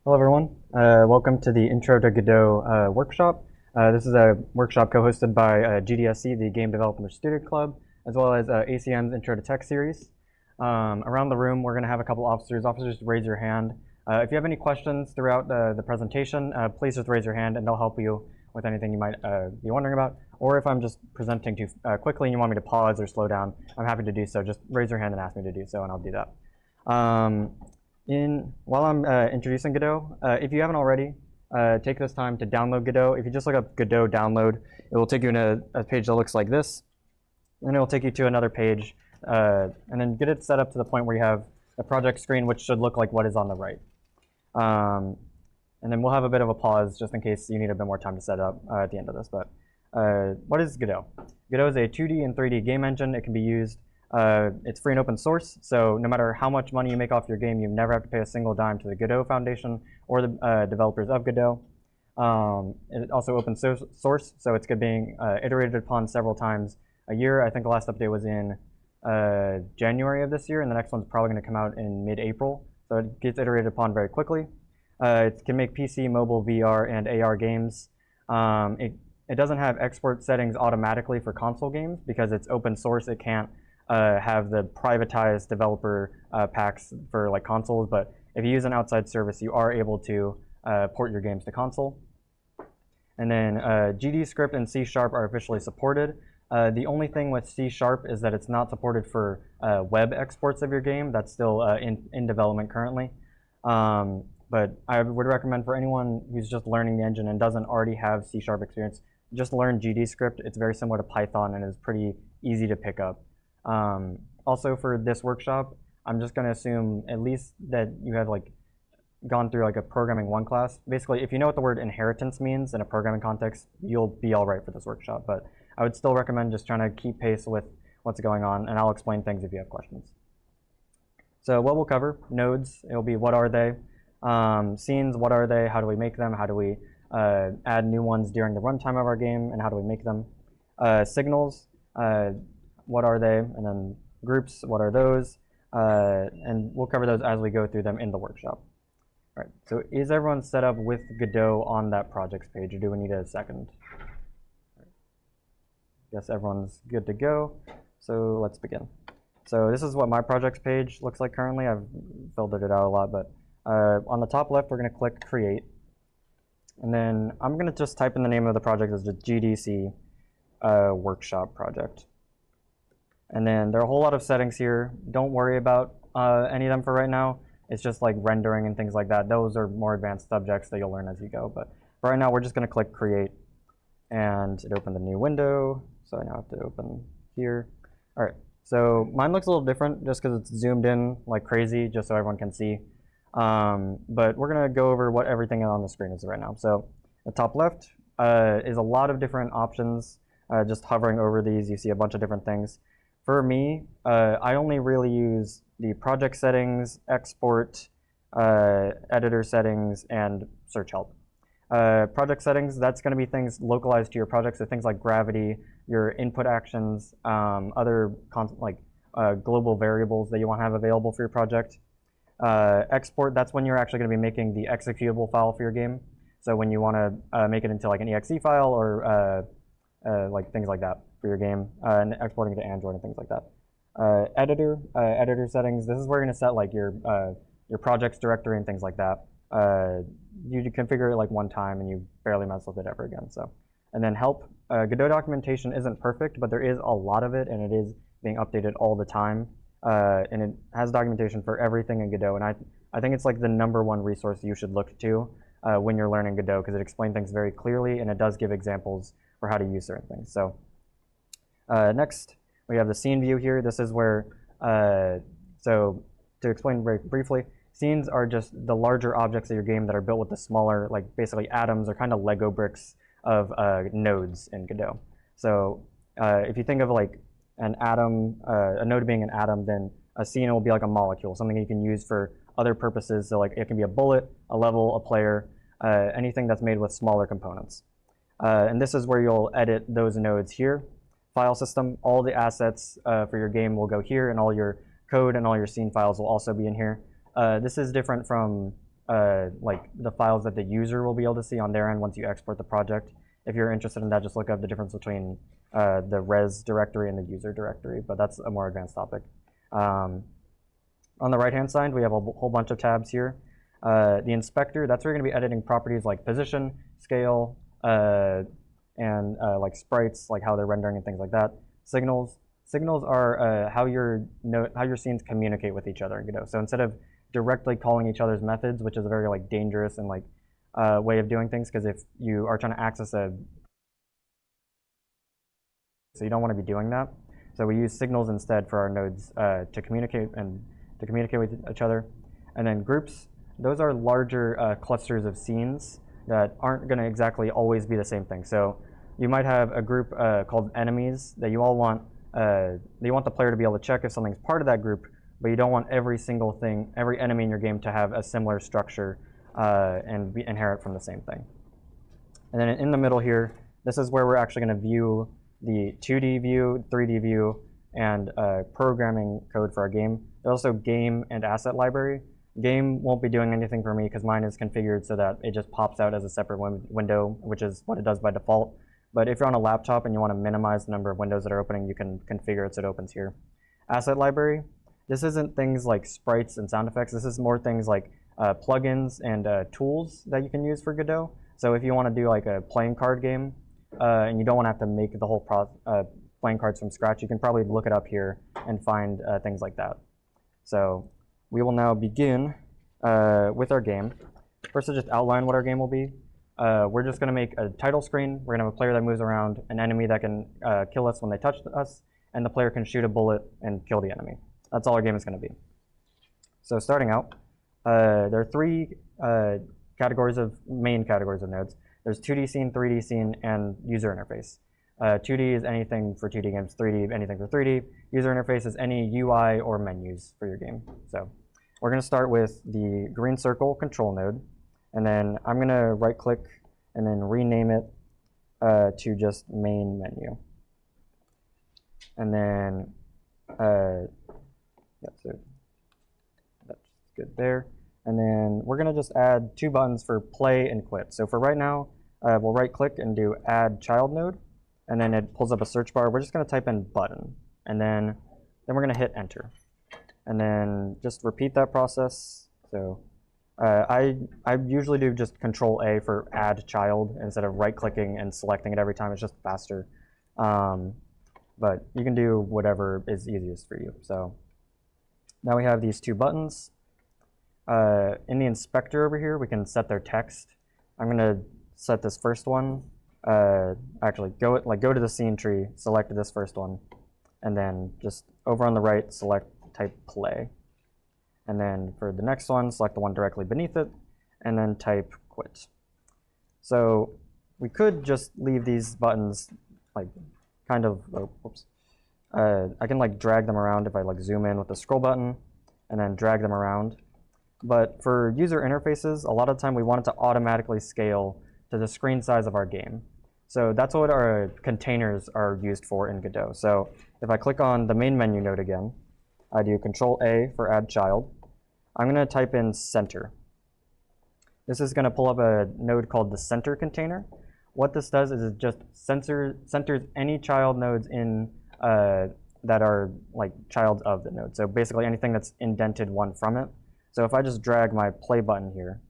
Hello everyone, welcome to the Intro to Godot workshop. This is a workshop co-hosted by GDSC, the Game Developer Student Club, as well as ACM's Intro to Tech series. Around the room, we're going to have a couple officers. Officers, raise your hand. If you have any questions throughout the presentation, please just raise your hand and they'll help you with anything you might be wondering about. Or if I'm just presenting too quickly and you want me to pause or slow down, I'm happy to do so. Just raise your hand and ask me to do so, and I'll do that. While I'm introducing Godot, if you haven't already, take this time to download Godot. If you just look up Godot download, it will take you to a page that looks like this. And it will take you to another page, and then get it set up to the point where you have a project screen, which should look like what is on the right. And then we'll have a bit of a pause just in case you need a bit more time to set up at the end of this. But what is Godot? Godot is a 2D and 3D game engine. It can be used. It's free and open source, so no matter how much money you make off your game, you never have to pay a single dime to the Godot Foundation or the developers of Godot. It's also open source, so it's being iterated upon several times a year. I think the last update was in January of this year, and the next one's probably going to come out in mid-April. So it gets iterated upon very quickly. It can make PC, mobile, VR, and AR games. It doesn't have export settings automatically for console games because it's open source. It can't have the privatized developer packs for like consoles, but if you use an outside service, you are able to port your games to console. And then GDScript and C# are officially supported. The only thing with C# is that it's not supported for web exports of your game. That's still in development currently. But I would recommend for anyone who's just learning the engine and doesn't already have C# experience, just learn GDScript. It's very similar to Python and is pretty easy to pick up. Also for this workshop, I'm just going to assume at least that you have like gone through like a programming 1 class. Basically, if you know what the word inheritance means in a programming context, you'll be all right for this workshop. But I would still recommend just trying to keep pace with what's going on, and I'll explain things if you have questions. So what we'll cover: nodes. It'll be what are they? Scenes. What are they? How do we make them? How do we add new ones during the runtime of our game? And how do we make them? Signals. What are they? And then groups, what are those? And we'll cover those as we go through them in the workshop. All right, so is everyone set up with Godot on that projects page, or do we need a second? Right. Guess everyone's good to go, so let's begin. So this is what my projects page looks like currently. I've filtered it out a lot, but on the top left, we're going to click Create. And then I'm going to just type in the name of the project as the GDC Workshop Project. And then there are a whole lot of settings here. Don't worry about any of them for right now. It's just like rendering and things like that. Those are more advanced subjects that you'll learn as you go. But for right now, we're just going to click Create. And it opened a new window. So I now have to open here. All right. So mine looks a little different just because it's zoomed in like crazy, just so everyone can see. But we're going to go over what everything on the screen is right now. So the top left is a lot of different options. Just hovering over these, you see a bunch of different things. For me, I only really use the project settings, export, editor settings, and search help. Project settings, that's going to be things localized to your project, so things like gravity, your input actions, other global variables that you want to have available for your project. Export, that's when you're actually going to be making the executable file for your game. So when you want to make it into like an exe file or like things like that for your game, and exporting to Android and things like that. Editor settings. This is where you're going to set like your projects directory and things like that. You configure it like one time and you barely mess with it ever again. So, and then help. Godot documentation isn't perfect, but there is a lot of it, and it is being updated all the time. And it has documentation for everything in Godot, and I think it's like the #1 resource you should look to when you're learning Godot, because it explains things very clearly and it does give examples for how to use certain things. So next, we have the scene view here. This is where, so to explain very briefly, scenes are just the larger objects of your game that are built with the smaller, like basically atoms or kind of Lego bricks of nodes in Godot. So if you think of like an atom, a node being an atom, then a scene will be like a molecule, something you can use for other purposes. So like it can be a bullet, a level, a player, anything that's made with smaller components. And this is where you'll edit those nodes here. File system, all the assets for your game will go here, and all your code and all your scene files will also be in here. This is different from like the files that the user will be able to see on their end once you export the project. If you're interested in that, just look up the difference between the res directory and the user directory, but that's a more advanced topic. On the right-hand side, we have a whole bunch of tabs here. The inspector, that's where you're going to be editing properties like position, scale, and like sprites, like how they're rendering and things like that. Signals. Signals are how your scenes communicate with each other in Godot. So instead of directly calling each other's methods, which is a very like dangerous and like way of doing things, because if you are trying to access so you don't want to be doing that. So we use signals instead for our nodes to communicate with each other. And then groups, those are larger clusters of scenes that aren't going to exactly always be the same thing. So you might have a group called enemies that you all want. You want the player to be able to check if something's part of that group, but you don't want every single thing, every enemy in your game to have a similar structure and inherit from the same thing. And then in the middle here, this is where we're actually going to view the 2D view, 3D view, and programming code for our game. There's also game and asset library. Game won't be doing anything for me because mine is configured so that it just pops out as a separate window, which is what it does by default. But if you're on a laptop and you want to minimize the number of windows that are opening, you can configure it so it opens here. Asset library, this isn't things like sprites and sound effects. This is more things like plugins and tools that you can use for Godot. So if you want to do like a playing card game and you don't want to have to make the whole playing cards from scratch, you can probably look it up here and find things like that. So we will now begin with our game. First, to just outline what our game will be. We're just going to make a title screen. We're going to have a player that moves around, an enemy that can kill us when they touch us, and the player can shoot a bullet and kill the enemy. That's all our game is going to be. So starting out, there are three main categories of nodes. There's 2D scene, 3D scene, and user interface. 2D is anything for 2D games, 3D anything for 3D. User interface is any UI or menus for your game. So we're going to start with the green circle control node, and then I'm going to right-click and then rename it to just main menu. And then, yeah, so that's good there. And then we're going to just add two buttons for play and quit. So for right now, we'll right-click and do add child node, and then it pulls up a search bar. We're just going to type in button, and then we're going to hit enter. And then just repeat that process. So I usually do just Control A for add child instead of right-clicking and selecting it every time. It's just faster. But you can do whatever is easiest for you. So now we have these two buttons. In the inspector over here, we can set their text. I'm going to set this first one. Actually, go to the scene tree, select this first one, and then just over on the right, type play. And then for the next one, select the one directly beneath it, and then type quit. So we could just leave these buttons like kind of, oh, whoops. I can like drag them around if I like zoom in with the scroll button and then drag them around. But for user interfaces, a lot of the time we want it to automatically scale to the screen size of our game. So that's what our containers are used for in Godot. So if I click on the main menu node again, I do Control A for add child. I'm going to type in center. This is going to pull up a node called the center container. What this does is it just centers any child nodes in that are like child of the node. So basically anything that's indented one from it. So if I just drag my play button here,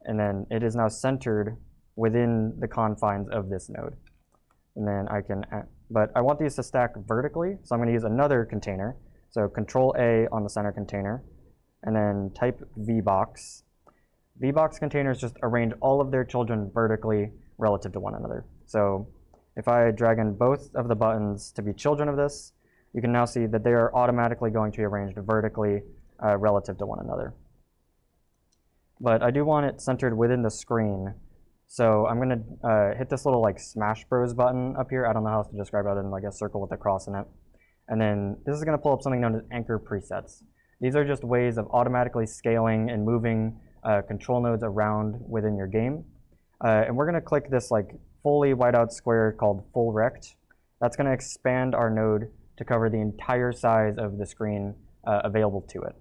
and then it is now centered within the confines of this node. And then I can, but I want these to stack vertically, so I'm going to use another container. So Control A on the center container, and then type VBox. VBox containers just arrange all of their children vertically relative to one another. So if I drag in both of the buttons to be children of this, you can now see that they are automatically going to be arranged vertically relative to one another. But I do want it centered within the screen. So I'm going to hit this little like Smash Bros button up here. I don't know how else to describe it other than like a circle with a cross in it. And then this is going to pull up something known as anchor presets. These are just ways of automatically scaling and moving control nodes around within your game. And we're going to click this like fully white out square called full rect. That's going to expand our node to cover the entire size of the screen available to it.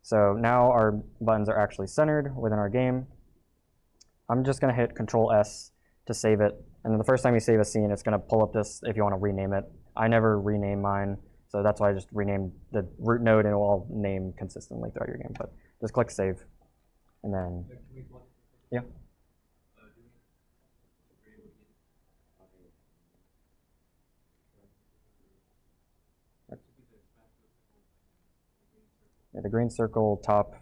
So now our buttons are actually centered within our game. I'm just going to hit Control S to save it. And then the first time you save a scene, it's going to pull up this if you want to rename it. I never rename mine, so that's why I just renamed the root node, and it will all name consistently throughout your game. But just click Save, and then, yeah. Yeah, the green circle top,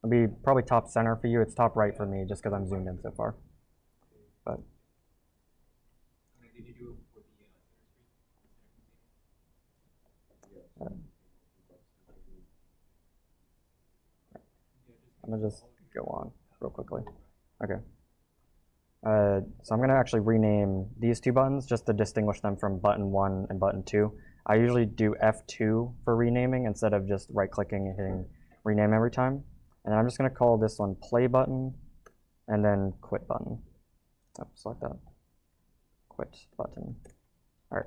it'll be probably top center for you. It's top right for me, just because I'm zoomed in so far. But I'm gonna just go on real quickly. Okay. So I'm gonna actually rename these two buttons just to distinguish them from button 1 and button 2. I usually do F2 for renaming instead of just right-clicking and hitting rename every time. And I'm just gonna call this one play button and then quit button. Oh, select that. Quit button. All right.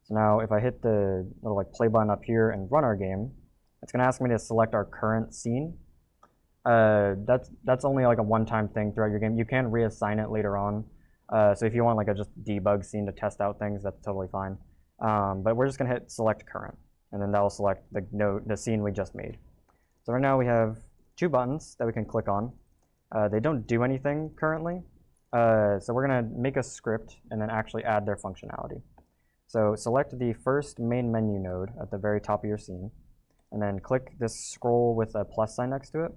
So now if I hit the little like play button up here and run our game, it's gonna ask me to select our current scene. That's only like a one-time thing throughout your game. You can reassign it later on. So if you want like a just debug scene to test out things, that's totally fine. But we're just gonna hit select current, and then that will select the scene we just made. So right now we have two buttons that we can click on. They don't do anything currently. So we're gonna make a script and then actually add their functionality. So select the first main menu node at the very top of your scene, and then click this scroll with a plus sign next to it.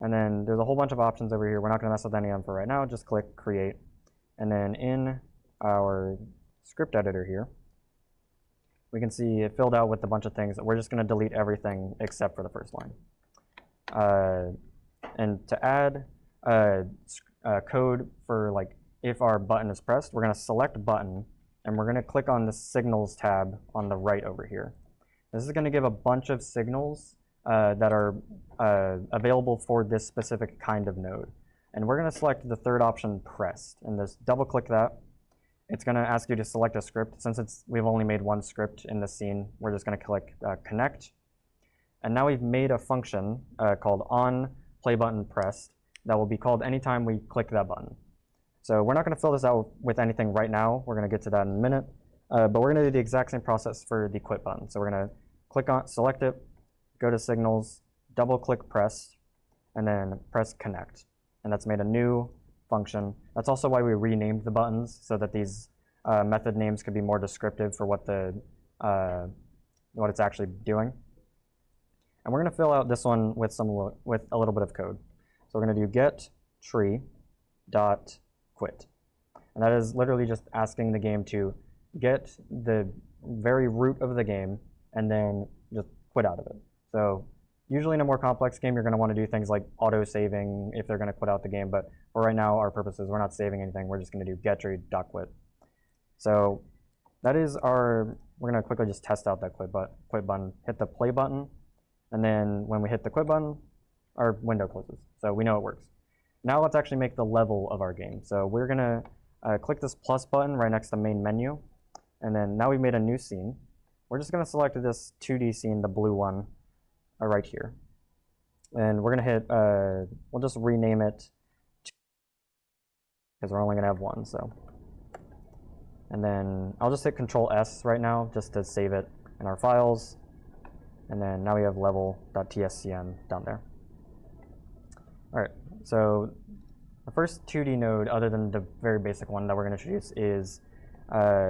And then there's a whole bunch of options over here. We're not going to mess with any of them for right now. Just click Create. And then in our script editor here, we can see it filled out with a bunch of things. We're just going to delete everything except for the first line. And to add code for like if our button is pressed, we're going to select button, and we're going to click on the Signals tab on the right over here. This is going to give a bunch of signals that are available for this specific kind of node. And we're going to select the third option, pressed, and just double click that. It's going to ask you to select a script. Since we've only made one script in this scene, we're just going to click connect. And now we've made a function called on play button pressed that will be called anytime we click that button. So we're not going to fill this out with anything right now. We're going to get to that in a minute. But we're going to do the exact same process for the quit button. So we're going to click on, select it, go to Signals, double-click Press, and then press Connect. And that's made a new function. That's also why we renamed the buttons, so that these method names could be more descriptive for what it's actually doing. And we're going to fill out this one with a little bit of code. So we're going to do get tree dot quit. And that is literally just asking the game to get the very root of the game and then just quit out of it. So usually in a more complex game, you're going to want to do things like auto-saving if they're going to quit out the game. But for right now, our purposes, we're not saving anything. We're just going to do getTree.quit. So that is we're going to quickly just test out that quit button, hit the play button, and then when we hit the quit button, our window closes. So we know it works. Now let's actually make the level of our game. So we're going to click this plus button right next to main menu, and then now we've made a new scene. We're just going to select this 2D scene, the blue one, right here. And we're going to hit, we'll just rename it because we're only going to have one. So, and then I'll just hit Control S right now just to save it in our files. And then now we have level.tscn down there. All right, so the first 2D node, other than the very basic one that we're going to introduce, is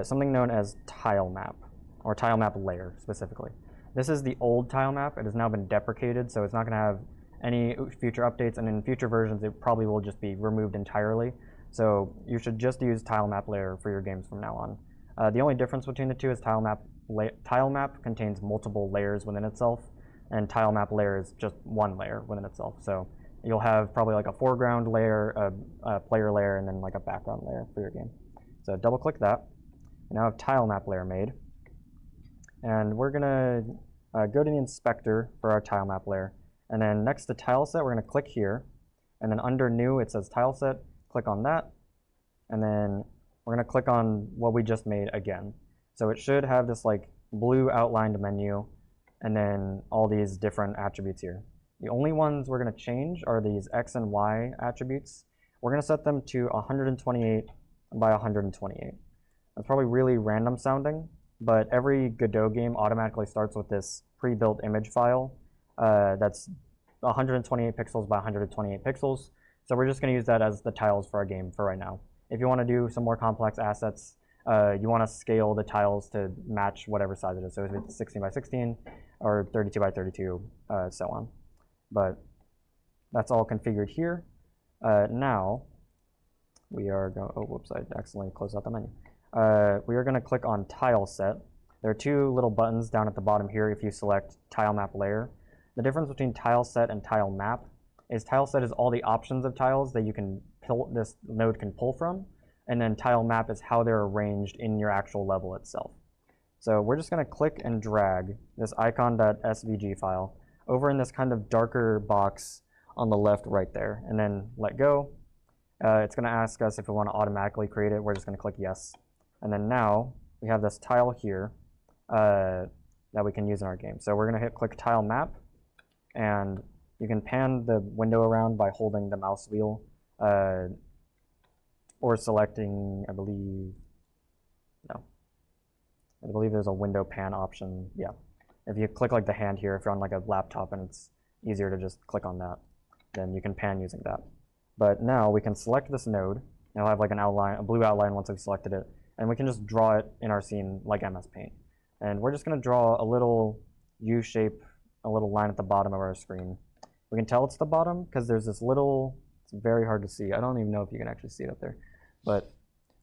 something known as tile map, or tile map layer specifically. This is the old tile map. It has now been deprecated, so it's not going to have any future updates, and in future versions, it probably will just be removed entirely. So you should just use tile map layer for your games from now on. The only difference between the two is tile map contains multiple layers within itself, and tile map layer is just one layer within itself. So you'll have probably like a foreground layer, a player layer, and then like a background layer for your game. So double click that. Now I have tile map layer made. And we're going to go to the inspector for our tile map layer. And then next to tile set, we're going to click here. And then under new, it says tile set. Click on that. And then we're going to click on what we just made again. So it should have this like blue outlined menu and then all these different attributes here. The only ones we're going to change are these X and Y attributes. We're going to set them to 128 by 128. That's probably really random sounding, but every Godot game automatically starts with this pre-built image file that's 128 pixels by 128 pixels. So we're just going to use that as the tiles for our game for right now. If you want to do some more complex assets, you want to scale the tiles to match whatever size it is. So if it's 16 by 16 or 32 by 32, so on. But that's all configured here. Now we are going, oh, whoops, I accidentally closed out the menu. We are going to click on Tile Set. There are two little buttons down at the bottom here if you select Tile Map Layer. The difference between Tile Set and Tile Map is Tile Set is all the options of tiles that you can pull, this node can pull from, and then Tile Map is how they're arranged in your actual level itself. So we're just going to click and drag this icon.svg file over in this kind of darker box on the left right there, and then let go. It's going to ask us if we want to automatically create it. We're just going to click yes. And then now we have this tile here that we can use in our game. So we're going to click Tile Map, and you can pan the window around by holding the mouse wheel or selecting, I believe there's a window pan option. Yeah, if you click like the hand here, if you're on like a laptop and it's easier to just click on that, then you can pan using that. But now we can select this node, and it'll have like an outline, a blue outline once we've selected it, and we can just draw it in our scene like MS Paint. And we're just going to draw a little U shape, a little line at the bottom of our screen. We can tell it's the bottom because there's this little, it's very hard to see. I don't even know if you can actually see it up there, but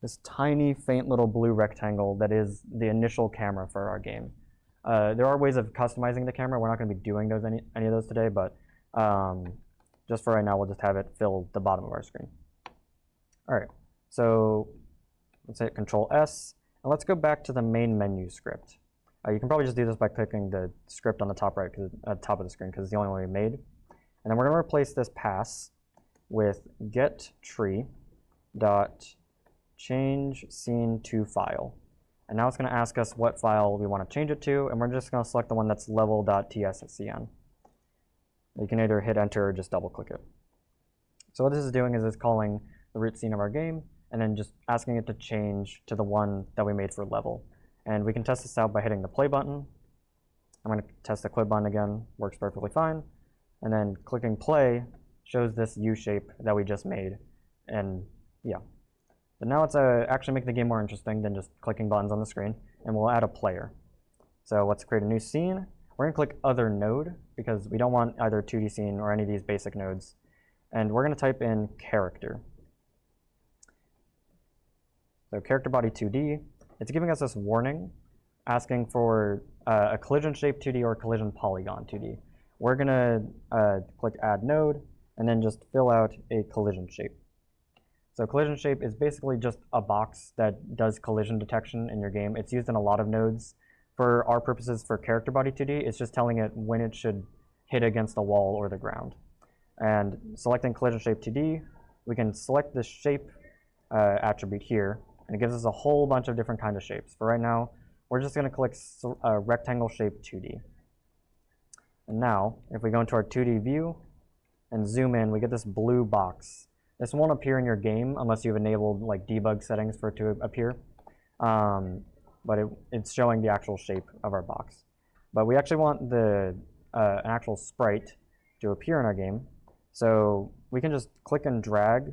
this tiny, faint little blue rectangle that is the initial camera for our game. There are ways of customizing the camera. We're not going to be doing those any of those today, but just for right now, we'll just have it fill the bottom of our screen. All right, so let's hit Control S, and let's go back to the main menu script. You can probably just do this by clicking the script on the top right, top of the screen, because it's the only one we made. And then we're going to replace this pass with getTree.changeScene2File. And now it's going to ask us what file we want to change it to, and we're just going to select the one that's level.tscn. You can either hit enter or just double click it. So what this is doing is it's calling the root scene of our game, and then just asking it to change to the one that we made for level. And we can test this out by hitting the play button. I'm going to test the quit button again, works perfectly fine. And then clicking play shows this U shape that we just made. And yeah. But now it's actually making the game more interesting than just clicking buttons on the screen. And we'll add a player. So let's create a new scene. We're going to click Other Node because we don't want either 2D scene or any of these basic nodes. And we're going to type in character. So character body 2D. It's giving us this warning asking for a collision shape 2D or collision polygon 2D. We're going to click Add Node and then just fill out a collision shape. So collision shape is basically just a box that does collision detection in your game. It's used in a lot of nodes. For our purposes for character body 2D, it's just telling it when it should hit against a wall or the ground. And selecting collision shape 2D, we can select the shape attribute here, and it gives us a whole bunch of different kinds of shapes. For right now, we're just going to click rectangle shape 2D. And now, if we go into our 2D view and zoom in, we get this blue box. This won't appear in your game unless you've enabled like debug settings for it to appear. But it's showing the actual shape of our box. But we actually want the an actual sprite to appear in our game. So we can just click and drag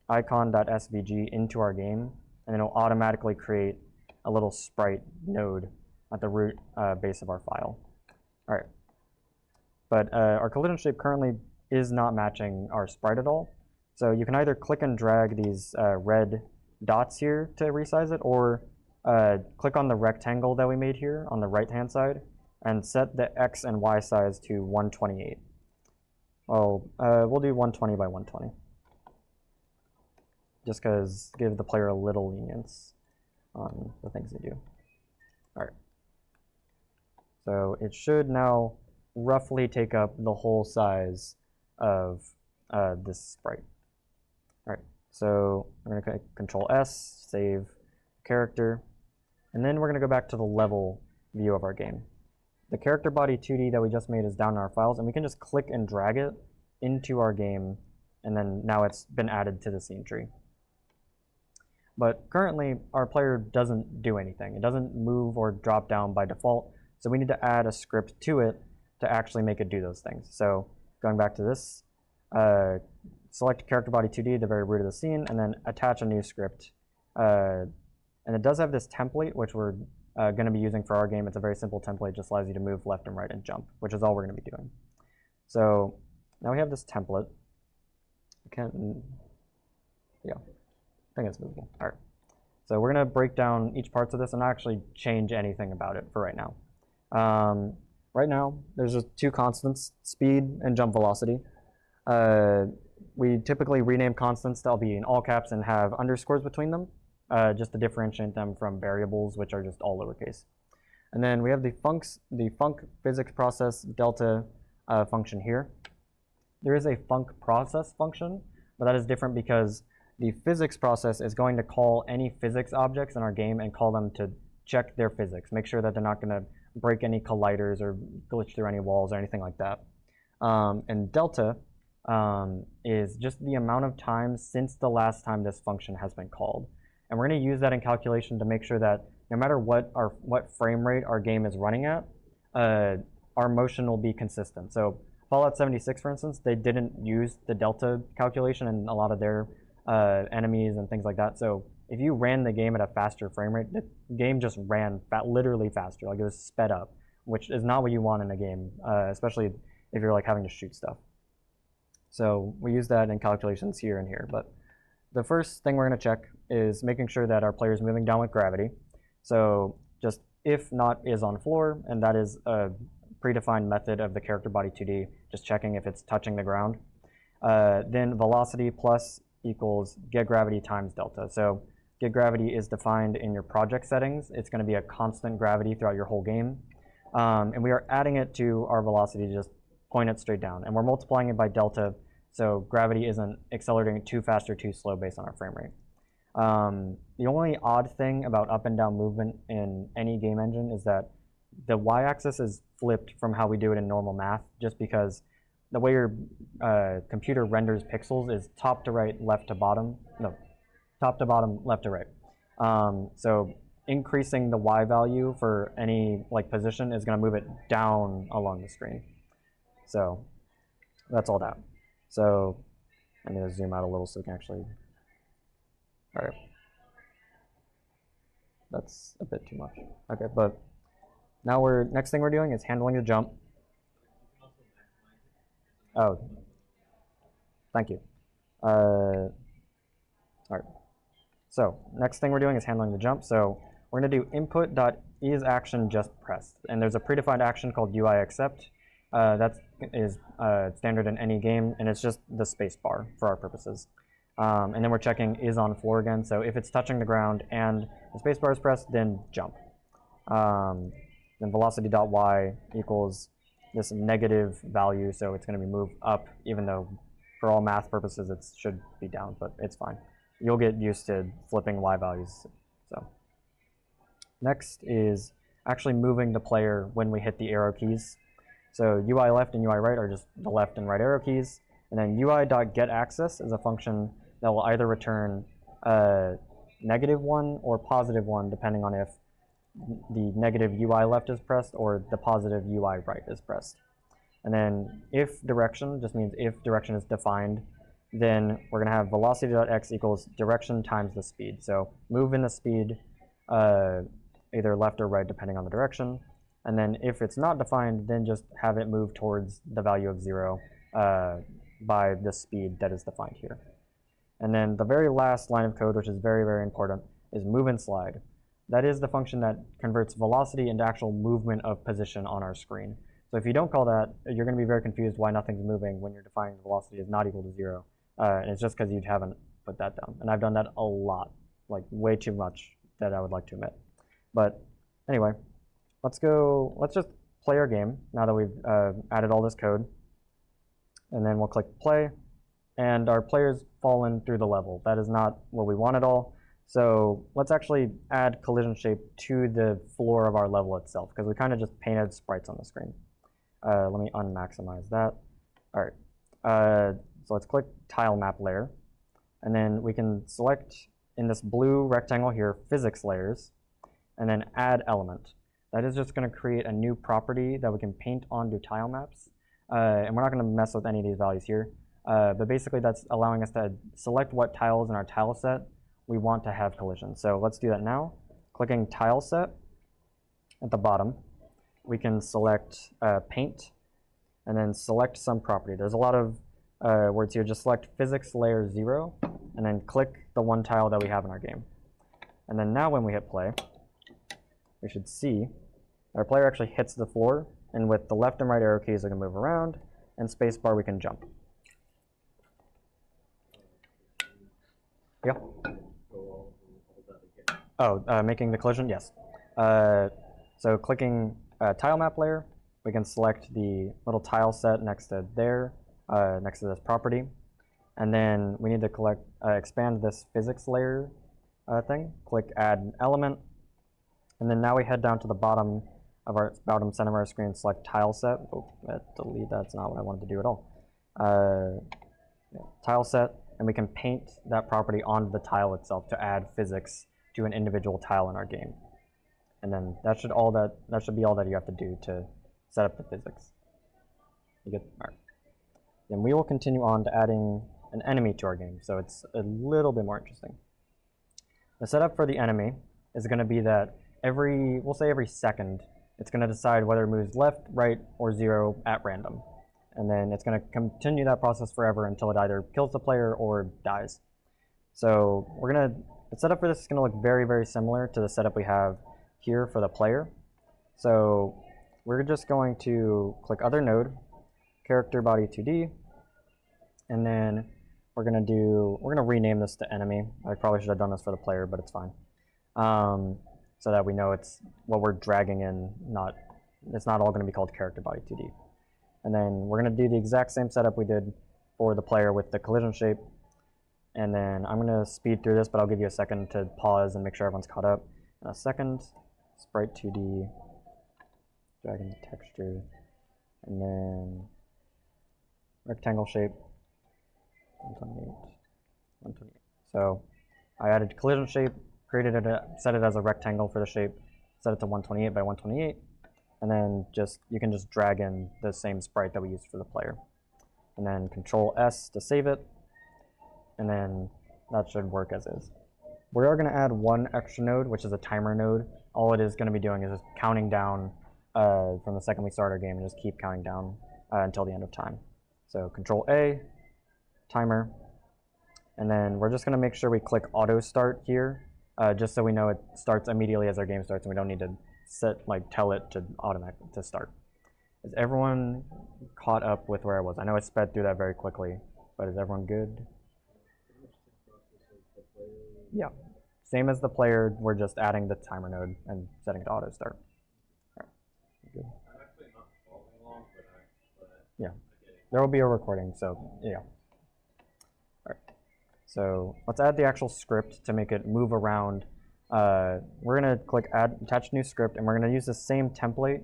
icon.svg into our game, and it'll automatically create a little sprite node at the root base of our file. All right. But our collision shape currently is not matching our sprite at all. So you can either click and drag these red dots here to resize it, or click on the rectangle that we made here on the right-hand side and set the X and Y size to 128. Oh, we'll do 120 by 120. Just because give the player a little lenience on the things they do. All right. So it should now roughly take up the whole size of this sprite. All right. So we're going to click Control S, save character, and then we're going to go back to the level view of our game. the character body 2D that we just made is down in our files, and we can just click and drag it into our game, and then now it's been added to the scene tree. But currently, our player doesn't do anything. It doesn't move or drop down by default, so we need to add a script to it to actually make it do those things. So going back to this, select character body 2D, the very root of the scene, and then attach a new script. And it does have this template, which we're going to be using for our game. It's a very simple template, just allows you to move left and right and jump, which is all we're going to be doing. So now we have this template. Yeah, I think it's movable. All right. So we're going to break down each parts of this and not actually change anything about it for right now. Right now, there's just two constants, speed and jump velocity. We typically rename constants, they'll be in all caps and have underscores between them, just to differentiate them from variables, which are just all lowercase. And then we have the func physics process delta function here. There is a func process function, but that is different because the physics process is going to call any physics objects in our game and call them to check their physics, make sure that they're not going to break any colliders or glitch through any walls or anything like that. And delta is just the amount of time since the last time this function has been called. And we're going to use that in calculation to make sure that no matter what frame rate our game is running at, our motion will be consistent. So Fallout 76, for instance, they didn't use the delta calculation in a lot of their enemies and things like that. So if you ran the game at a faster frame rate, the game just ran literally faster, like it was sped up, which is not what you want in a game, especially if you're like having to shoot stuff. So we use that in calculations here and here. But the first thing we're going to check is making sure that our player is moving down with gravity. So just if not is on floor, and that is a predefined method of the character body 2D, just checking if it's touching the ground. Then velocity plus equals get gravity times delta. So get gravity is defined in your project settings. It's going to be a constant gravity throughout your whole game. And we are adding it to our velocity to just point it straight down. And we're multiplying it by delta, so gravity isn't accelerating too fast or too slow based on our frame rate. The only odd thing about up and down movement in any game engine is that the y-axis is flipped from how we do it in normal math, just because the way your computer renders pixels is top to right, left to bottom. No, top to bottom, left to right. So increasing the y value for any position is going to move it down along the screen. So that's all that. So I'm going to zoom out a little so we can actually. All right. That's a bit too much. Okay, but now next thing we're doing is handling the jump. Oh, thank you. All right. So next thing we're doing is handling the jump. So we're going to do input.isAction just pressed, and there's a predefined action called UI accept. That is standard in any game, and it's just the space bar for our purposes. And then we're checking is on floor again. So if it's touching the ground and the space bar is pressed, then jump. Then velocity.y equals this negative value, so it's going to be moved up, even though for all math purposes it should be down, but it's fine. You'll get used to flipping y values. So next is actually moving the player when we hit the arrow keys. So UI left and UI right are just the left and right arrow keys. And then UI.getAccess is a function that will either return -1 or +1, depending on if the negative UI left is pressed or the positive UI right is pressed. And then if direction just means if direction is defined, then we're going to have velocity.x equals direction times the speed. So move in the speed either left or right, depending on the direction. And then if it's not defined, then just have it move towards the value of 0 by the speed that is defined here. And then the very last line of code, which is very, very important, is move and slide. That is the function that converts velocity into actual movement of position on our screen. So if you don't call that, you're going to be very confused why nothing's moving when you're defining the velocity is not equal to 0. And it's just because you haven't put that down. And I've done that a lot, like way too much that I would like to admit. But anyway, let's just play our game now that we've added all this code. And then we'll click play. And our player's fallen through the level. That is not what we want at all. So let's actually add collision shape to the floor of our level itself, because we kind of just painted sprites on the screen. Let me unmaximize that. All right. So let's click tile map layer, and then we can select in this blue rectangle here, physics layers, and then add element. That is just going to create a new property that we can paint onto tile maps. And we're not going to mess with any of these values here. But basically that's allowing us to select what tiles in our tile set we want to have collision. So let's do that now. Clicking tile set at the bottom, we can select paint and then select some property. There's a lot of words here. Just select physics layer 0 and then click the one tile that we have in our game. And then now when we hit play, we should see our player actually hits the floor, and with the left and right arrow keys we can move around, and spacebar we can jump. Yeah. Oh, making the collision? Yes. So clicking tile map layer, we can select the little tile set next to there, next to this property. And then we need to expand this physics layer thing. Click add element. And then now we head down to the bottom center of our screen, select tile set. Oh, delete, that's not what I wanted to do at all. Yeah, tile set, and we can paint that property onto the tile itself to add physics to an individual tile in our game. And then that should be all that you have to do to set up the physics. You get, all right. Then we will continue on to adding an enemy to our game, so it's a little bit more interesting. The setup for the enemy is going to be that we'll say every second, it's going to decide whether it moves left, right, or 0 at random. And then it's going to continue that process forever until it either kills the player or dies. So the setup for this is going to look very, very similar to the setup we have here for the player. So we're just going to click other node, character body 2D, and then we're going to rename this to enemy. I probably should have done this for the player, but it's fine. So that we know it's what we're dragging in, it's not all going to be called character body 2D. And then we're going to do the exact same setup we did for the player with the collision shape. And then I'm going to speed through this, but I'll give you a second to pause and make sure everyone's caught up. In a second, sprite 2D, drag in the texture, and then rectangle shape, 128, 128. So I added collision shape, set it as a rectangle for the shape, set it to 128 by 128, and then you can just drag in the same sprite that we used for the player. And then Control S to save it, and then that should work as is. We are going to add one extra node, which is a timer node. All it is going to be doing is just counting down from the second we start our game, and just keep counting down until the end of time. So Control A, timer, and then we're just going to make sure we click auto start here, just so we know it starts immediately as our game starts, and we don't need to tell it to automatically to start. Is everyone caught up with where I was? I know I sped through that very quickly, but is everyone good? Yeah, same as the player. We're just adding the timer node and setting it to auto start. All right. Good. I'm actually not following along, but yeah, there will be a recording, so yeah. All right. So let's add the actual script to make it move around. We're going to click add, attach new script, and we're going to use the same template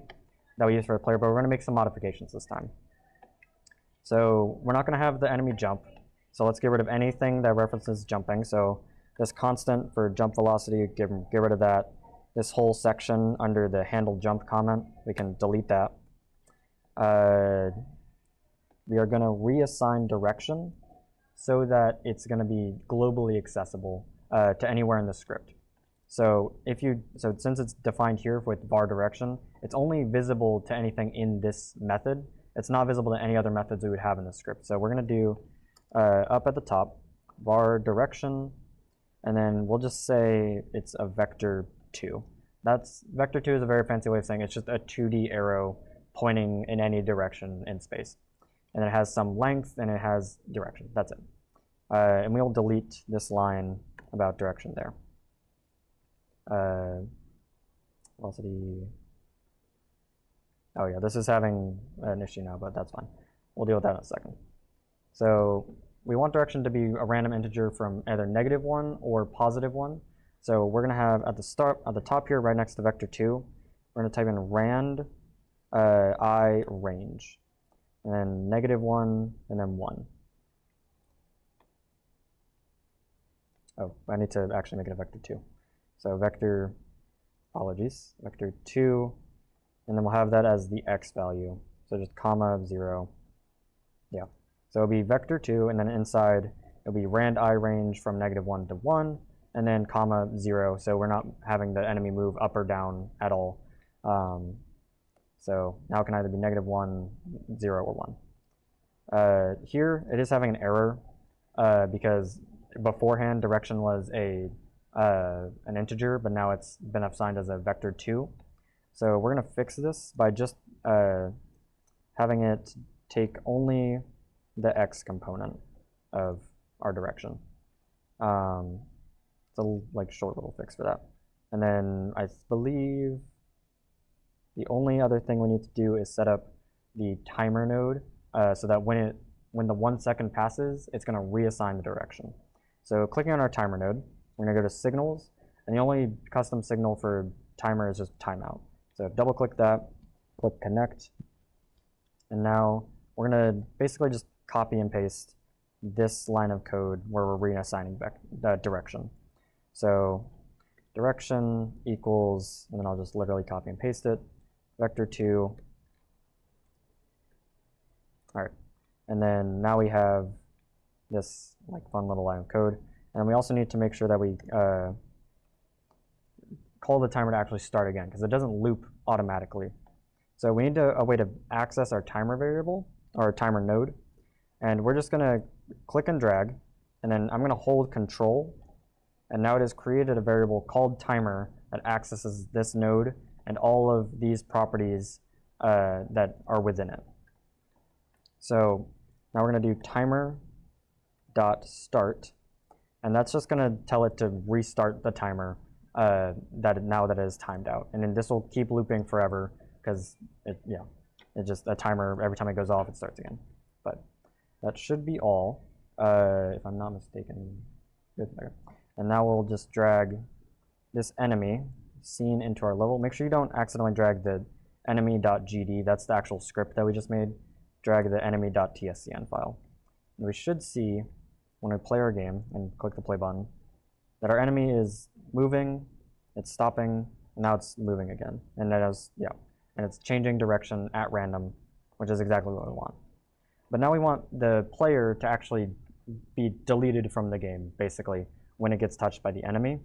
that we used for the player, but we're going to make some modifications this time. So we're not going to have the enemy jump. So let's get rid of anything that references jumping. So this constant for jump velocity, get rid of that. This whole section under the handle jump comment, we can delete that. We are going to reassign direction so that it's going to be globally accessible to anywhere in the script. So since it's defined here with var direction, it's only visible to anything in this method. It's not visible to any other methods we would have in the script. So we're going to do up at the top, var direction, and then we'll just say it's a vector 2. Vector 2 is a very fancy way of saying it's just a 2D arrow pointing in any direction in space. And it has some length and it has direction. That's it. And we'll delete this line about direction there. Velocity. Oh yeah, this is having an issue now, but that's fine. We'll deal with that in a second. So we want direction to be a random integer from either -1 or +1. So we're going to have at the top here, right next to vector 2, we're going to type in rand I range, and then -1, and then 1. Oh, I need to actually make it a vector 2. So vector 2, and then we'll have that as the x value. So just comma 0. Yeah. So it'll be vector 2, and then inside it'll be rand I range from -1 to 1, and then comma 0. So we're not having the enemy move up or down at all. So now it can either be -1, 0, or 1. Here it is having an error because beforehand direction was an integer, but now it's been assigned as a vector 2. So we're going to fix this by just having it take only the x component of our direction. It's a short little fix for that. And then I believe the only other thing we need to do is set up the timer node so that when the 1 second passes, it's going to reassign the direction. So clicking on our timer node, we're going to go to signals, and the only custom signal for timer is just timeout. So double click that, click connect, and now we're going to basically just copy and paste this line of code where we're reassigning the direction. So direction equals, and then I'll just literally copy and paste it, vector 2. All right, and then now we have this fun little line of code, and we also need to make sure that we call the timer to actually start again, because it doesn't loop automatically. So we need a way to access our timer variable, or our timer node, and we're just going to click and drag, and then I'm going to hold control, and now it has created a variable called timer that accesses this node and all of these properties that are within it. So now we're going to do timer.start, and that's just going to tell it to restart the timer now that it is timed out. And then this will keep looping forever because it's just a timer. Every time it goes off, it starts again. But that should be all, if I'm not mistaken. Good. Okay. And now we'll just drag this enemy scene into our level. Make sure you don't accidentally drag the enemy.gd. That's the actual script that we just made. Drag the enemy.tscn file. And we should see when we play our game and click the play button that our enemy is moving, it's stopping, and now it's moving again. And that is, and it's changing direction at random, which is exactly what we want. But now we want the player to actually be deleted from the game, basically, when it gets touched by the enemy.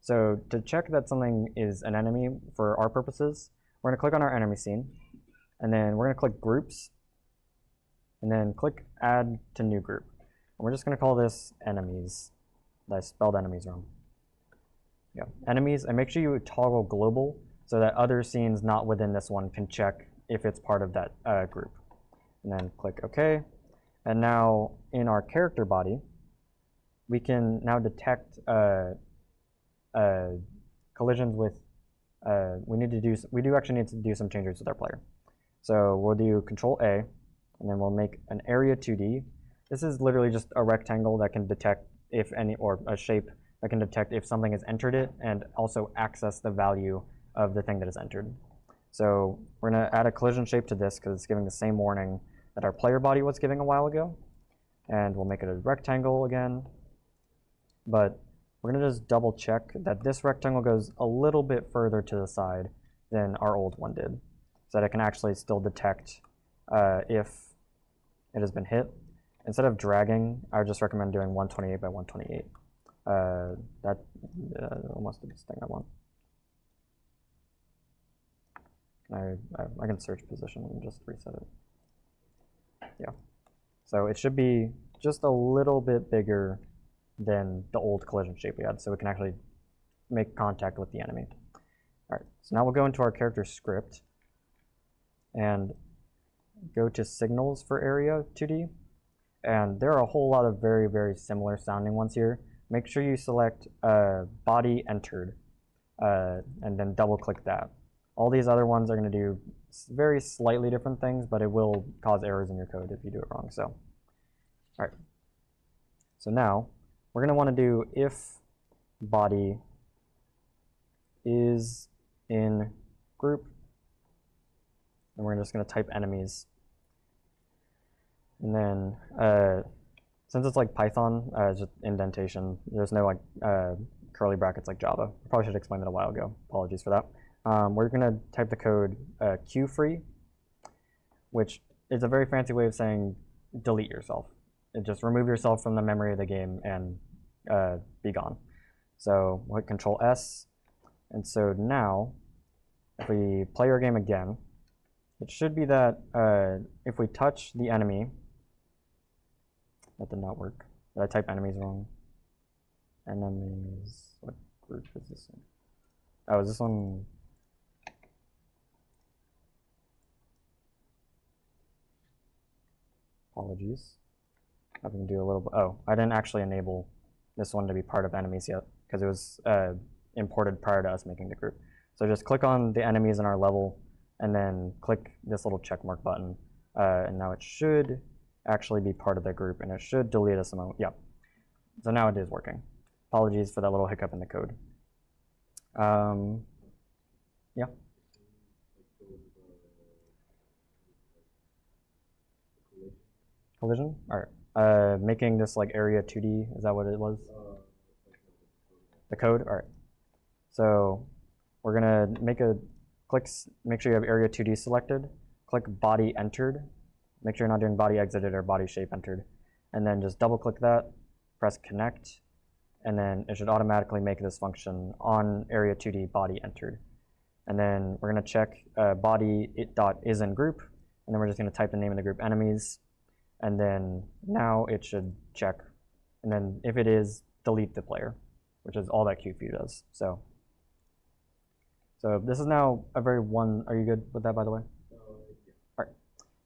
So to check that something is an enemy for our purposes, we're going to click on our enemy scene, and then we're going to click groups, and then click add to new group. And we're just going to call this enemies. I spelled enemies wrong. Yeah, enemies, and make sure you toggle global so that other scenes not within this one can check if it's part of that group. And then click OK. And now in our character body, we can now detect collisions with, we do actually need to do some changes with our player. So we'll do Control A, and then we'll make an area 2D. This is literally just a rectangle that can detect if any, or a shape that can detect if something has entered it and also access the value of the thing that is entered. So we're going to add a collision shape to this because it's giving the same warning that our player body was giving a while ago. And we'll make it a rectangle again. But we're going to just double check that this rectangle goes a little bit further to the side than our old one did, so that it can actually still detect if it has been hit. Instead of dragging, I would just recommend doing 128 by 128. That almost did this thing I want. I can search position and just reset it. Yeah. So it should be just a little bit bigger than the old collision shape we had, so we can actually make contact with the enemy. All right, so now we'll go into our character script and go to signals for area 2D. And there are a whole lot of very, very similar sounding ones here. Make sure you select body entered and then double click that. All these other ones are going to do very slightly different things, but it will cause errors in your code if you do it wrong. So, all right. So now we're going to want to do if body is in group, and we're just going to type enemies. And then since it's like Python, it's just indentation. There's no like curly brackets like Java. I probably should have explained that a while ago. Apologies for that. We're going to type the code queue-free, which is a very fancy way of saying delete yourself. Just remove yourself from the memory of the game and be gone. So we'll hit Control S. And so now, if we play our game again, it should be that if we touch the enemy, that did not work. Did I type enemies wrong? Enemies, what group is this one? Oh, is this one? Apologies. I can do a little bit. Oh, I didn't actually enable this one to be part of enemies yet because it was imported prior to us making the group. So just click on the enemies in our level and then click this little check mark button. And now it should actually be part of the group and it should delete us a moment. Yeah. So now it is working. Apologies for that little hiccup in the code. Yeah. Collision? All right. Making this like area 2D, is that what it was? The code? All right. So we're gonna make sure you have area 2D selected, click body entered, make sure you're not doing body exited or body shape entered, and then just double click that, press connect, and then it should automatically make this function on area 2D body entered. And then we're gonna check body it.is in group, and then we're just gonna type the name of the group enemies, and then now it should check, and then if it is, delete the player, which is all that queue does. So this is now a very are you good with that, by the way? All right.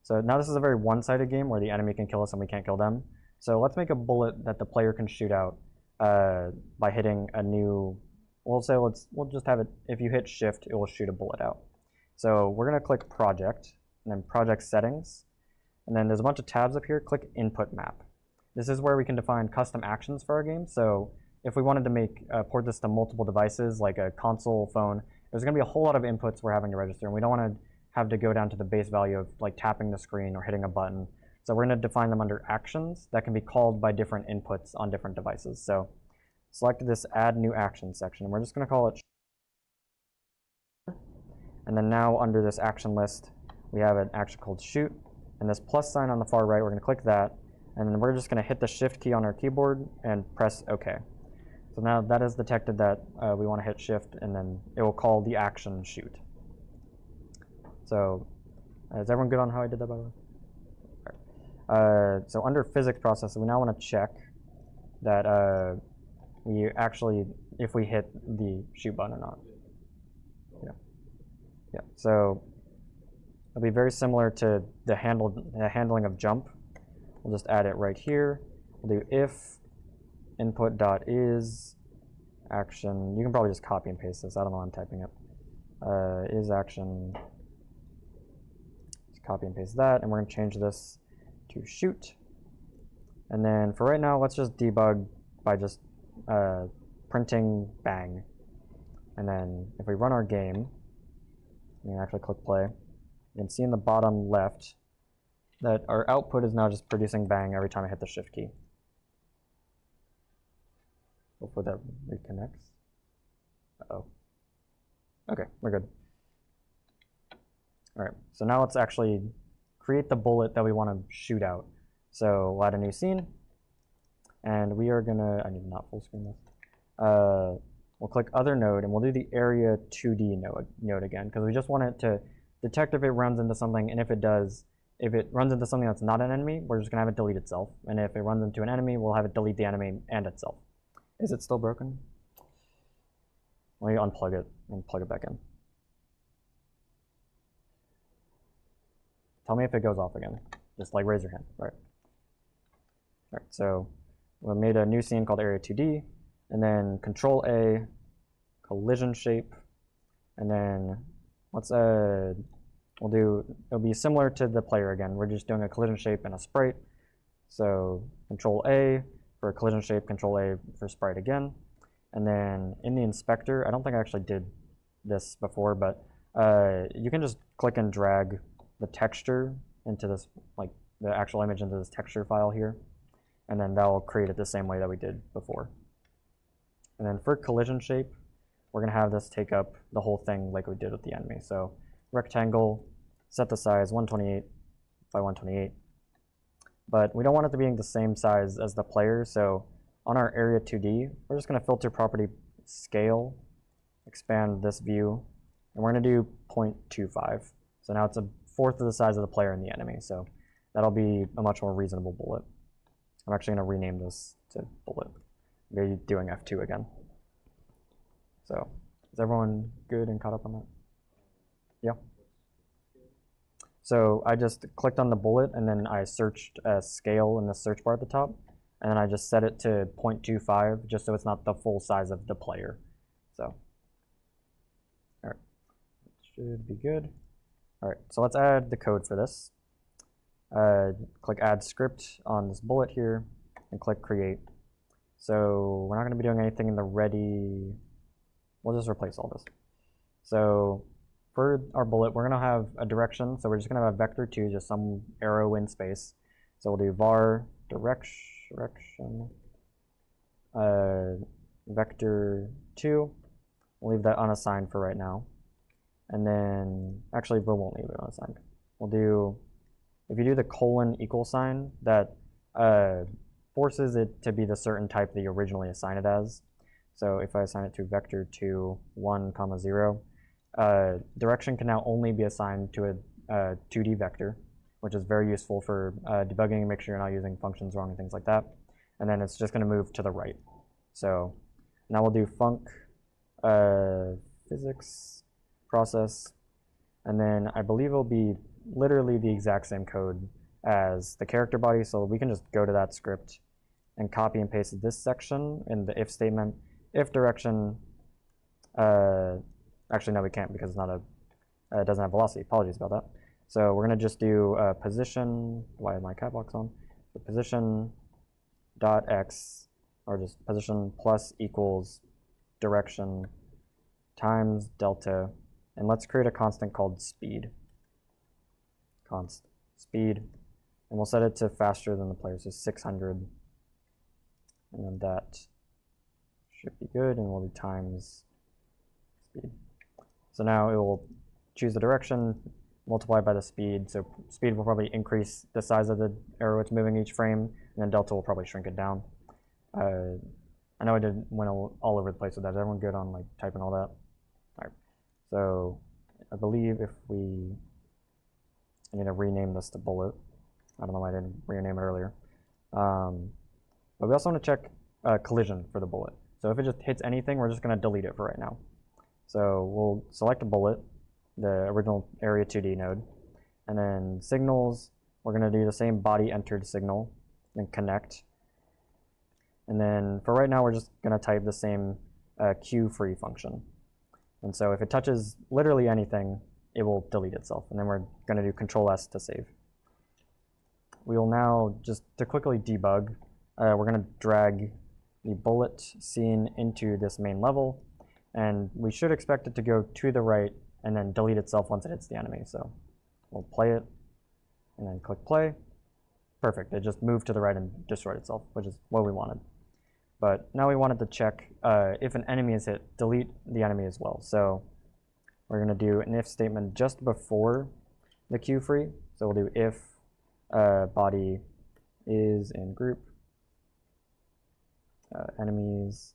So now this is a very one-sided game where the enemy can kill us and we can't kill them. So let's make a bullet that the player can shoot out by hitting a new, we'll just have it, if you hit shift, it will shoot a bullet out. So we're gonna click project, and then project settings, and then there's a bunch of tabs up here, click input map. This is where we can define custom actions for our game. So if we wanted to make port this to multiple devices, like a console, phone, there's going to be a whole lot of inputs we're having to register, and we don't want to have to go down to the base value of like tapping the screen or hitting a button. So we're going to define them under actions that can be called by different inputs on different devices. So select this add new action section, and we're just going to call it. And then now under this action list, we have an action called shoot, and this plus sign on the far right, we're going to click that, and then we're just going to hit the shift key on our keyboard and press OK. So now that has detected that we want to hit shift, and then it will call the action shoot. So is everyone good on how I did that, by the way? Right. So under physics process, we now want to check that we actually, if we hit the shoot button or not. Yeah. So it'll be very similar to the handling of jump. We'll just add it right here. We'll do if input.is action. You can probably just copy and paste this. I don't know why I'm typing it. Is action. Just copy and paste that, and we're going to change this to shoot. And then for right now, let's just debug by just printing bang. And then if we run our game, you can actually click play. You can see in the bottom left that our output is now just producing bang every time I hit the shift key. Hopefully that reconnects. Uh-oh. Okay, we're good. All right, so now let's actually create the bullet that we want to shoot out. So we'll add a new scene, and we are gonna, I need to not full screen this. We'll click other node, and we'll do the area 2D node again, because we just want it to detect if it runs into something, and if it does, if it runs into something that's not an enemy, we're just gonna have it delete itself. And if it runs into an enemy, we'll have it delete the enemy and itself. Is it still broken? Let me unplug it and plug it back in. Tell me if it goes off again. Just like raise your hand. All right, so we made a new scene called Area 2D, and then Control A, collision shape, and then let's it'll be similar to the player again. We're just doing a collision shape and a sprite. So Control A for collision shape, Control A for sprite again. And then in the inspector, I don't think I actually did this before, but you can just click and drag the texture into this, like the actual image into this texture file here, and then that will create it the same way that we did before. And then for collision shape, we're going to have this take up the whole thing like we did with the enemy. So rectangle, set the size 128 by 128. But we don't want it to be the same size as the player, so on our area 2D, we're just going to filter property scale, expand this view, and we're going to do 0.25. So now it's a fourth of the size of the player and the enemy, so that'll be a much more reasonable bullet. I'm actually going to rename this to bullet. Maybe doing F2 again. So is everyone good and caught up on that? Yeah. So I just clicked on the bullet and then I searched scale in the search bar at the top, and then I just set it to 0.25 just so it's not the full size of the player. So, all right, should be good. All right, so let's add the code for this. Click add script on this bullet here and click create. So we're not going to be doing anything in the ready. We'll just replace all this. So for our bullet, we're going to have a direction. So we're just going to have vector2, just some arrow in space. So we'll do var direction vector2. We'll leave that unassigned for right now. And then, actually, we won't leave it unassigned. We'll do, if you do the colon equal sign, that forces it to be the certain type that you originally assigned it as. So if I assign it to vector2 1, 0, direction can now only be assigned to a 2D vector, which is very useful for debugging and make sure you're not using functions wrong and things like that. And then it's just going to move to the right. So now we'll do func physics process, and then I believe it'll be literally the exact same code as the character body, so we can just go to that script and copy and paste this section in the if statement. If direction, actually no, we can't because it's not a, it doesn't have velocity. Apologies about that. So we're going to just do position, why is my cat box on? So position dot x, or just position plus equals direction times delta, and let's create a constant called speed. Const speed, and we'll set it to faster than the player, so 600, and then that should be good, and we'll do times speed. So now it will choose the direction, multiply by the speed, so speed will probably increase the size of the arrow it's moving each frame, and then delta will probably shrink it down. I know I went all over the place with that. Is everyone good on like typing all that? All right. So I believe if I need to rename this to bullet. I don't know why I didn't rename it earlier. But we also want to check collision for the bullet. So if it just hits anything, we're just going to delete it for right now. So we'll select a bullet, the original area 2D node, and then signals, we're going to do the same body entered signal, then connect. And then for right now, we're just going to type the same queue free function. And so if it touches literally anything, it will delete itself. And then we're going to do Control S to save. We will now, just to quickly debug, we're going to drag the bullet scene into this main level. And we should expect it to go to the right and then delete itself once it hits the enemy. So we'll play it and then click play. Perfect. It just moved to the right and destroyed itself, which is what we wanted. But now we wanted to check if an enemy is hit, delete the enemy as well. So we're going to do an if statement just before the queue free. So we'll do if body is in group enemies,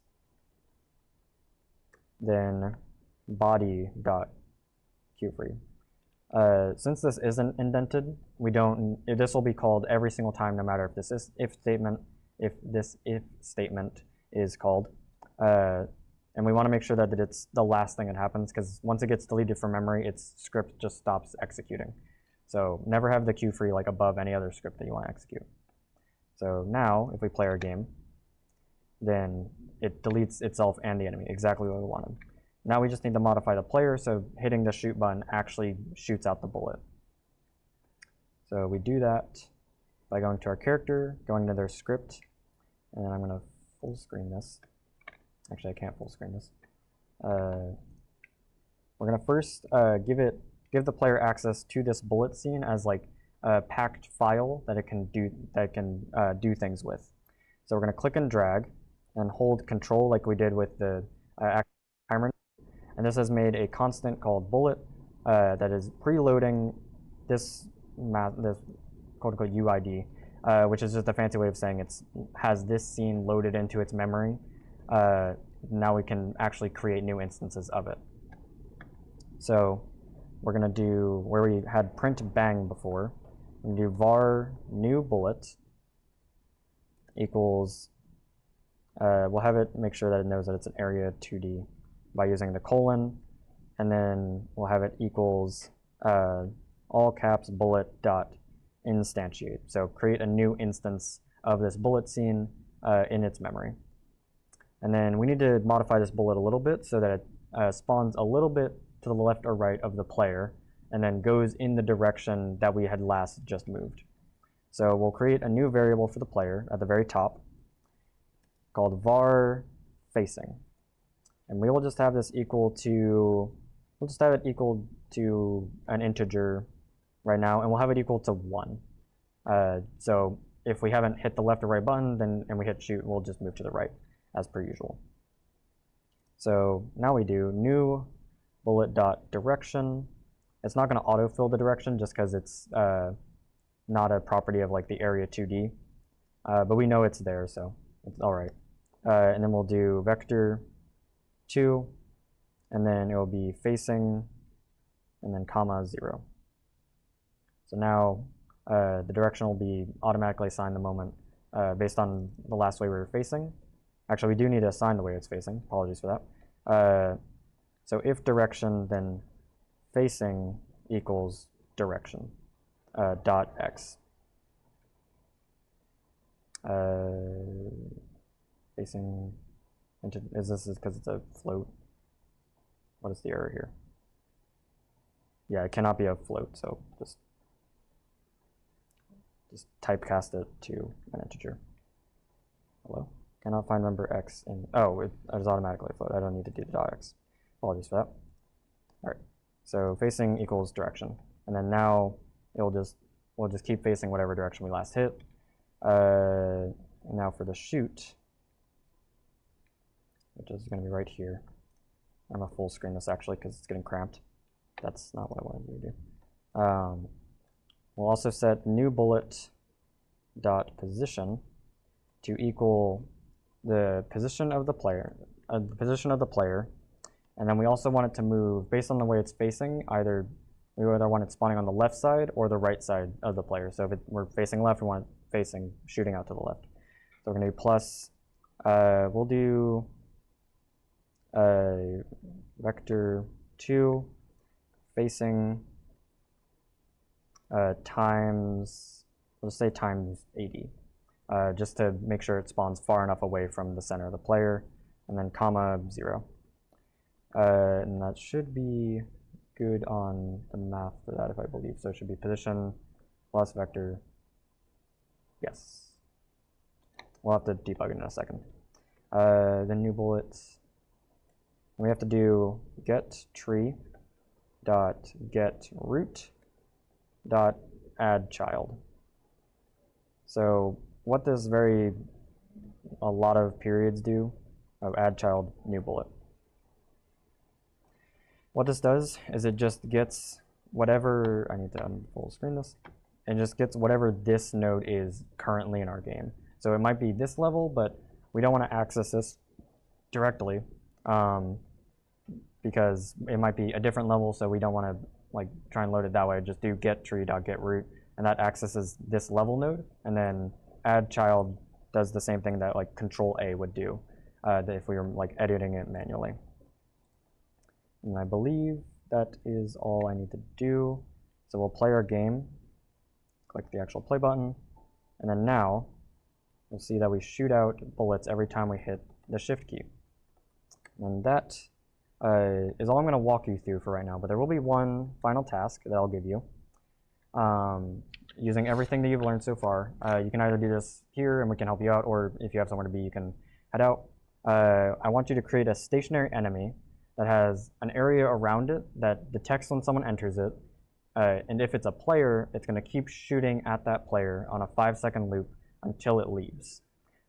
then body dot queue free. Since this isn't indented, this will be called every single time, no matter if this if statement is called. And we want to make sure that it's the last thing that happens, because once it gets deleted from memory, its script just stops executing. So never have the queue free like above any other script that you want to execute. So now, if we play our game, then it deletes itself and the enemy, exactly what we wanted. Now we just need to modify the player, so hitting the shoot button actually shoots out the bullet. So we do that by going to our character, going to their script, and I'm going to full screen this. Actually, I can't full screen this. we're gonna first give the player access to this bullet scene as like a packed file that it can do things with. So we're gonna click and drag and hold Control like we did with the timer, and this has made a constant called bullet that is preloading this quote-unquote UID, which is just a fancy way of saying it has this scene loaded into its memory. Now we can actually create new instances of it. So we're going to do, where we had print bang before, we're going to do var new bullet equals, we'll have it make sure that it knows that it's an area 2D by using the colon, and then we'll have it equals all caps bullet dot instantiate. So create a new instance of this bullet scene in its memory. And then we need to modify this bullet a little bit so that it spawns a little bit to the left or right of the player and then goes in the direction that we had last just moved. So we'll create a new variable for the player at the very top called var facing. And we will just have this equal to, we'll just have it equal to an integer right now, and we'll have it equal to 1. So if we haven't hit the left or right button, and we hit shoot, we'll just move to the right as per usual. So now we do new bullet dot direction. It's not going to autofill the direction just because it's not a property of like the area 2D, but we know it's there, so it's all right. And then we'll do vector 2, and then it will be facing, and then comma 0. So now the direction will be automatically assigned the moment based on the last way we were facing. Actually, we do need to assign the way it's facing. Apologies for that. So if direction, then facing equals direction dot x. Facing into, is this because it's a float? What is the error here? Yeah, it cannot be a float, so just typecast it to an integer. Hello? Cannot find number x in, oh, it is automatically a float. I don't need to do the dot x. Apologies for that. All right, so facing equals direction. And then now we'll just keep facing whatever direction we last hit. And now for the shoot, which is going to be right here. I'm going to full screen this actually because it's getting cramped. That's not what I wanted you to do. We'll also set new bullet dot position to equal the position of the player, and then we also want it to move based on the way it's facing. We either want it spawning on the left side or the right side of the player. So if we're facing left, we want it facing, shooting out to the left. So we're going to do plus. We'll do vector 2 facing times, we'll just say times 80, just to make sure it spawns far enough away from the center of the player, and then comma 0. And that should be good on the math for that, if I believe. So it should be position plus vector. Yes. We'll have to debug it in a second. The new bullets. We have to do get tree dot get root dot add child. So what this a lot of periods do, add child new bullet. What this does is it just gets whatever, I need to full screen this, and just gets whatever this node is currently in our game. So it might be this level, but we don't want to access this directly because it might be a different level, so we don't want to like try and load it that way. Just do get tree dot get root, and that accesses this level node, and then add child does the same thing that like Control A would do if we were like editing it manually. And I believe that is all I need to do. So we'll play our game, click the actual play button, and then now you'll see that we shoot out bullets every time we hit the shift key. And that is all I'm going to walk you through for right now, but there will be one final task that I'll give you. Using everything that you've learned so far, you can either do this here and we can help you out, or if you have somewhere to be, you can head out. I want you to create a stationary enemy that has an area around it that detects when someone enters it. And if it's a player, it's going to keep shooting at that player on a 5-second loop until it leaves.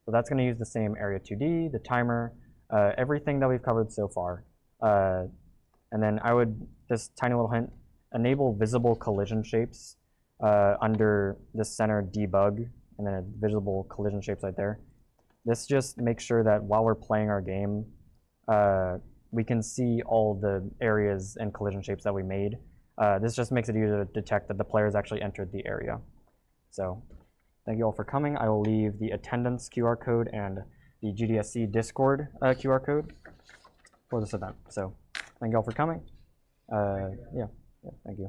So that's going to use the same area 2D, the timer, everything that we've covered so far. And then I would, this tiny little hint, enable visible collision shapes under this center debug, and then visible collision shapes right there. This just makes sure that while we're playing our game, we can see all the areas and collision shapes that we made. This just makes it easier to detect that the players actually entered the area. So thank you all for coming. I will leave the attendance QR code and the GDSC Discord QR code for this event. So thank you all for coming. Yeah, thank you.